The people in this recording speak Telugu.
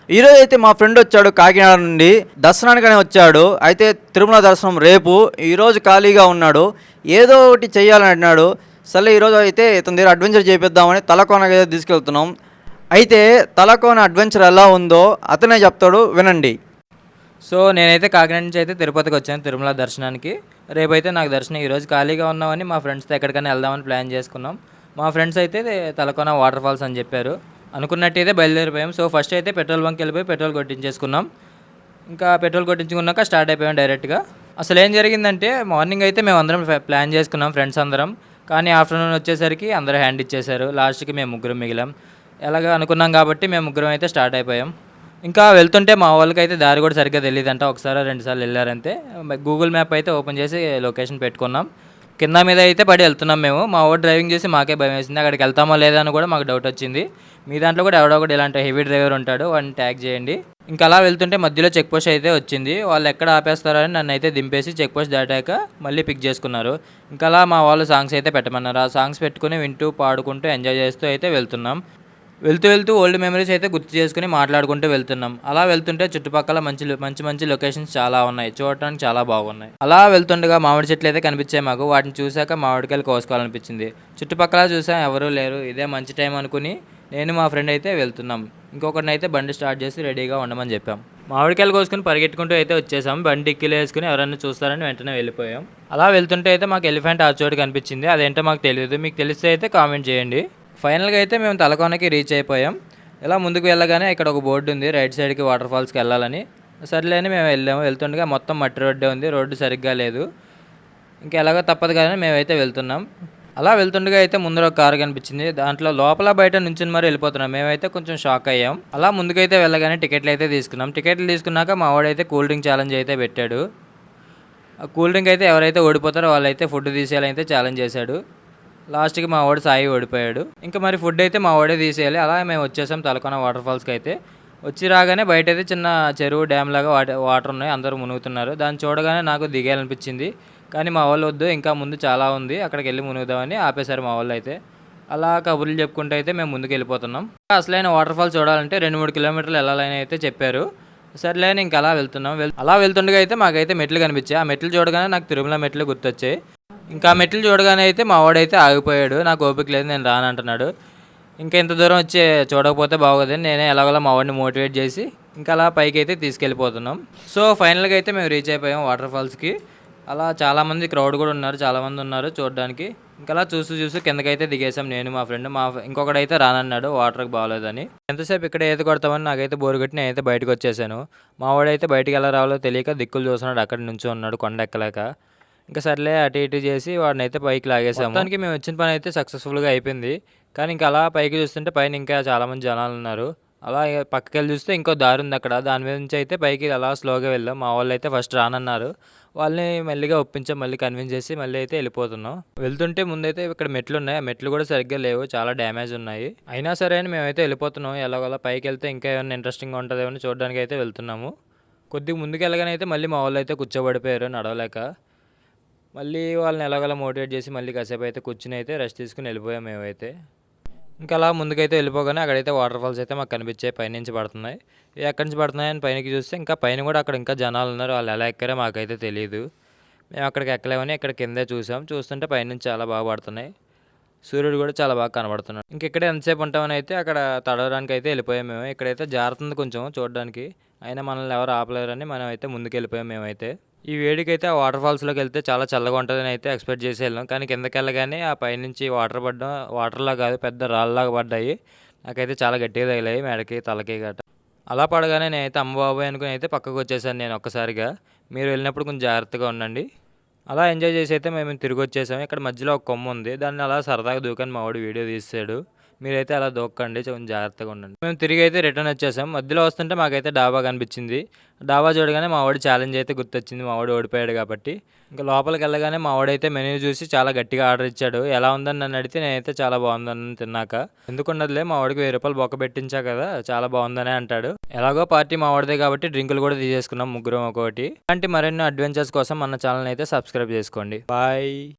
ఈరోజు అయితే మా ఫ్రెండ్ వచ్చాడు కాకినాడ నుండి దర్శనానికనే వచ్చాడు. అయితే తిరుమల దర్శనం రేపు. ఈరోజు ఖాళీగా ఉన్నాడు. ఏదో ఒకటి చెయ్యాలని అన్నాడు. సర్లే ఈరోజు అయితే ఇతని దగ్గర అడ్వెంచర్ చేపిద్దామని తలకోనకి అయితే తీసుకెళ్తున్నాం. అయితే తలకోన అడ్వెంచర్ ఎలా ఉందో అతనే చెప్తాడు, వినండి. సో నేనైతే కాకినాడ నుంచి అయితే తిరుపతికి వచ్చాను తిరుమల దర్శనానికి. రేపైతే నాకు దర్శనం. ఈరోజు ఖాళీగా ఉన్నామని మా ఫ్రెండ్స్తో ఎక్కడికైనా వెళ్దామని ప్లాన్ చేసుకున్నాం. మా ఫ్రెండ్స్ అయితే తలకోన వాటర్ ఫాల్స్ అని చెప్పారు. అనుకున్నట్టయితే బయలుదేరిపోయాం. సో ఫస్ట్ అయితే పెట్రోల్ బంక్ వెళ్ళిపోయి పెట్రోల్ కొట్టించేసుకున్నాం. ఇంకా పెట్రోల్ కొట్టించుకున్నాక స్టార్ట్ అయిపోయాం డైరెక్ట్గా. అసలు ఏం జరిగిందంటే మార్నింగ్ అయితే మేము అందరం ప్లాన్ చేసుకున్నాం ఫ్రెండ్స్ అందరం. కానీ ఆఫ్టర్నూన్ వచ్చేసరికి అందరూ హ్యాండ్ ఇచ్చేశారు. లాస్ట్కి మేము ముగ్గురం మిగిలాం. ఎలాగ అనుకున్నాం కాబట్టి మేము ముగ్గురం అయితే స్టార్ట్ అయిపోయాం. ఇంకా వెళ్తుంటే మా వాళ్ళకైతే దారి కూడా సరిగ్గా తెలియదంట. ఒకసారి రెండుసార్లు వెళ్ళారంతే. గూగుల్ మ్యాప్ అయితే ఓపెన్ చేసి లొకేషన్ పెట్టుకున్నాం. కింద మీద అయితే పడి వెళ్తున్నాం మేము. మా వాడు డ్రైవింగ్ చేసి మాకే భయం వేసింది. అక్కడికి వెళ్తామో లేదా అని కూడా మాకు డౌట్ వచ్చింది. మీ దాంట్లో కూడా ఎవడో ఒకటి ఇలాంటి హెవీ డ్రైవర్ ఉంటాడు, వాడిని ట్యాగ్ చేయండి. ఇంకా అలా వెళ్తుంటే మధ్యలో చెక్ పోస్ట్ అయితే వచ్చింది. వాళ్ళు ఎక్కడ ఆపేస్తారని నన్ను అయితే దింపేసి చెక్ పోస్ట్ దాటాక మళ్ళీ పిక్ చేసుకున్నారు. ఇంకా అలా మా వాళ్ళు సాంగ్స్ అయితే పెట్టమన్నారు. ఆ సాంగ్స్ పెట్టుకుని వింటూ పాడుకుంటూ ఎంజాయ్ చేస్తూ అయితే వెళ్తున్నాం. వెళ్తూ ఓల్డ్ మెమరీస్ అయితే గుర్తు చేసుకుని మాట్లాడుకుంటూ వెళ్తున్నాం. అలా వెళ్తుంటే చుట్టుపక్కల మంచి లొకేషన్స్ చాలా ఉన్నాయి. చూడటానికి చాలా బాగున్నాయి. అలా వెళ్తుండగా మామిడి చెట్లు అయితే కనిపించాయి మాకు. వాటిని చూశాక మామిడికాయలు కోసుకోవాలనిపించింది. చుట్టుపక్కల చూసాం, ఎవరూ లేరు. ఇదే మంచి టైం అనుకుని నేను మా ఫ్రెండ్ అయితే వెళ్తున్నాం. ఇంకొకరిని అయితే బండి స్టార్ట్ చేసి రెడీగా ఉండమని చెప్పాం. మామిడికాయలు కోసుకుని పరిగెట్టుకుంటూ అయితే వచ్చేసాం. బండి డిక్కీలో వేసుకుని ఎవరైనా చూస్తారని వెంటనే వెళ్ళిపోయాం. అలా వెళ్తుంటే అయితే మాకు ఎలిఫెంట్ ఆ చోటు కనిపించింది. అదేంటో మాకు తెలియదు. మీకు తెలిస్తే అయితే కామెంట్ చేయండి. ఫైనల్గా అయితే మేము తలకోనకి రీచ్ అయిపోయాం. ఇలా ముందుకు వెళ్ళగానే ఇక్కడ ఒక బోర్డు ఉంది, రైట్ సైడ్కి వాటర్ ఫాల్స్కి వెళ్ళాలని. సర్లేని మేము వెళ్ళాము. వెళ్తుండగా మొత్తం మట్టి రోడ్డే ఉంది, రోడ్డు సరిగ్గా లేదు. ఇంకా ఎలాగో తప్పదు కానీ మేమైతే వెళ్తున్నాం. అలా వెళ్తుండగా అయితే ముందర ఒక కారు కనిపించింది. దాంట్లో లోపల బయట నుంచి మరి వెళ్ళిపోతున్నాం. మేమైతే కొంచెం షాక్ అయ్యాం. అలా ముందుకైతే వెళ్ళగానే టికెట్లు అయితే తీసుకున్నాం. టికెట్లు తీసుకున్నాక మా వాడైతే కూల్ డ్రింక్ ఛాలెంజ్ అయితే పెట్టాడు. ఆ కూల్ డ్రింక్ అయితే ఎవరైతే ఓడిపోతారో వాళ్ళైతే ఫుడ్ తీసేయాలని అయితే ఛాలెంజ్ చేశాడు. లాస్ట్కి మా వాడు సాయి ఓడిపోయాడు. ఇంకా మరి ఫుడ్ అయితే మా వాడే తీసేయాలి. అలా మేము వచ్చేసాం తలకోన వాటర్ ఫాల్స్కి అయితే. వచ్చి రాగానే బయట అయితే చిన్న చెరువు డ్యామ్ లాగా వాటర్ ఉన్నాయి. అందరూ మునుగుతున్నారు. దాన్ని చూడగానే నాకు దిగేయాలనిపించింది. కానీ మా వాళ్ళు వద్దు, ఇంకా ముందు చాలా ఉంది, అక్కడికి వెళ్ళి మునుగుదామని ఆపేశారు మా వాళ్ళు అయితే. అలా కబుర్లు చెప్పుకుంటూ అయితే మేము ముందుకు వెళ్ళిపోతున్నాం. అసలైన వాటర్ ఫాల్ చూడాలంటే 2-3 కిలోమీటర్లు వెళ్ళాలని అయితే చెప్పారు. సర్లేని ఇంకా అలా వెళ్తున్నాం. అలా వెళ్తుండగా అయితే మాకైతే మెట్లు కనిపించాయి. ఆ మెట్లు చూడగానే నాకు తిరుమల మెట్లు గుర్తొచ్చాయి. ఇంకా మెట్లు చూడగానే అయితే మా వాడైతే ఆగిపోయాడు. నాకు ఓపిక లేదు, నేను రానంటున్నాడు. ఇంకా ఇంత దూరం వచ్చి చూడకపోతే బాగోదని నేనే ఎలాగోలా మా వాడిని మోటివేట్ చేసి ఇంకా అలా పైకి అయితే తీసుకెళ్ళిపోతున్నాం. సో ఫైనల్గా అయితే మేము రీచ్ అయిపోయాం వాటర్ ఫాల్స్కి. అలా చాలామంది క్రౌడ్ కూడా ఉన్నారు, చాలామంది ఉన్నారు చూడడానికి. ఇంకా అలా చూస్తూ కిందకైతే దిగేసాం నేను మా ఫ్రెండ్. ఇంకొకడైతే రానన్నాడు, వాటర్కి బాగోలేదని. ఎంతసేపు ఇక్కడ ఈత కొడతామని నాకైతే బోరు కొట్టి నేనైతే బయటకు వచ్చేసాను. మా వాడైతే బయటికి ఎలా రావాలో తెలియక దిక్కులు చూస్తున్నాడు, అక్కడ నుంచి ఉన్నాడు కొండ ఎక్కలేక. ఇంకా సర్లే అటు ఇటు చేసి వాడిని అయితే పైకి లాగేసాము. దానికి మేము వచ్చిన పని అయితే సక్సెస్ఫుల్గా అయిపోయింది. కానీ ఇంకా అలా పైకి చూస్తుంటే పైన ఇంకా చాలామంది జనాలు ఉన్నారు. అలా పక్కకి వెళ్ళి చూస్తే ఇంకో దారి ఉంది అక్కడ. దాని మీద నుంచి అయితే పైకి అలా స్లోగా వెళ్ళాం. మా వాళ్ళు అయితే ఫస్ట్ రానన్నారు. వాళ్ళని మెల్లిగా ఒప్పించాం, మళ్ళీ కన్విన్స్ చేసి మళ్ళీ అయితే వెళ్ళిపోతున్నాం. వెళ్తుంటే ముందైతే ఇక్కడ మెట్లు ఉన్నాయి. ఆ మెట్లు కూడా సరిగ్గా లేవు, చాలా డ్యామేజ్ ఉన్నాయి. అయినా సరే అని మేమైతే వెళ్ళిపోతున్నాం. ఎలాగోలా పైకి వెళ్తే ఇంకా ఏమైనా ఇంట్రెస్టింగ్గా ఉంటుందేమో అని చూడడానికి అయితే వెళ్తున్నాము. కొద్దిగా ముందుకు వెళ్ళగానైతే మళ్ళీ మా వాళ్ళు అయితే కూర్చోబడిపోయారు నడవలేక. మళ్ళీ వాళ్ళని ఎలాగోలా మోటివేట్ చేసి మళ్ళీ కాసేపు అయితే కూర్చుని అయితే రెస్ట్ తీసుకుని వెళ్ళిపోయాం మేమైతే. ఇంకా అలా ముందుకైతే వెళ్ళిపోగానే అక్కడైతే వాటర్ ఫాల్స్ అయితే మాకు కనిపించాయి, పైనుంచి పడుతున్నాయి. ఎక్కడి నుంచి పడుతున్నాయని పైనకి చూస్తే ఇంకా పైన కూడా అక్కడ ఇంకా జనాలు ఉన్నారు. వాళ్ళు ఎలా ఎక్కారో మాకైతే తెలియదు. మేము అక్కడికి ఎక్కలేమని ఇక్కడ కిందే చూస్తుంటే పైనుంచి చాలా బాగా పడుతున్నాయి. సూర్యుడు కూడా చాలా బాగా కనబడుతున్నాడు. ఇంకెక్కడే ఎంతసేపు ఉంటామని అయితే అక్కడ తడవడానికి అయితే వెళ్ళిపోయాం మేము. ఇక్కడైతే జారుతుంది కొంచెం చూడడానికి, అయినా మనల్ని ఎవరు ఆపలేరని మనం అయితే ముందుకు వెళ్ళిపోయాం మేమైతే. ఈ వేడికైతే ఆ వాటర్ ఫాల్స్లోకి వెళ్తే చాలా చల్లగా ఉంటుందని అయితే ఎక్స్పెక్ట్ చేసి వెళ్ళాం. కానీ కిందకి వెళ్ళగానే ఆ పైనుంచి వాటర్ పడడం, వాటర్లా కాదు పెద్ద రాళ్ళలాగా పడ్డాయి. నాకైతే చాలా గట్టిగా తగిలాయి మెడకి తలకి గట్ట. అలా పడగానే నేనైతే అమ్మబాబాయ్ అనుకుని అయితే పక్కకు వచ్చేసాను నేను ఒక్కసారిగా. మీరు వెళ్ళినప్పుడు కొంచెం జాగ్రత్తగా ఉండండి. అలా ఎంజాయ్ చేసి అయితే మేము తిరిగి వచ్చేసాము. ఇక్కడ మధ్యలో ఒక కొమ్మ ఉంది, దాన్ని అలా సరదాగా దూకని మా వాడు వీడియో తీసాడు. మీరైతే అలా దూక్కండి, కొంచెం జాగ్రత్తగా ఉండండి. మేము తిరిగి అయితే రిటర్న్ వచ్చేసాం. మధ్యలో వస్తుంటే మాకైతే డాబా కనిపించింది. డాబా చూడగానే మా వాడి ఛాలెంజ్ అయితే గుర్తొచ్చింది, మా వాడు ఓడిపోయాడు కాబట్టి. ఇంకా లోపలికి వెళ్ళగానే మా వాడైతే మెనూ చూసి చాలా గట్టిగా ఆర్డర్ ఇచ్చాడు. ఎలా ఉందని నన్ను అడిగితే నేనైతే చాలా బాగుందని తిన్నాక, ఎందుకున్నదిలే మా వాడికి 1000 రూపాయలు బొక్క పెట్టించా కదా, చాలా బాగుందనే అంటాడు. ఎలాగో పార్టీ మా వాడిదే కాబట్టి డ్రింకులు కూడా తీసేసుకున్నాం ముగ్గురం ఒక్కొక్కటి. ఇలాంటి మరెన్నో అడ్వెంచర్స్ కోసం మన ఛానల్ అయితే సబ్స్క్రైబ్ చేసుకోండి. బాయ్.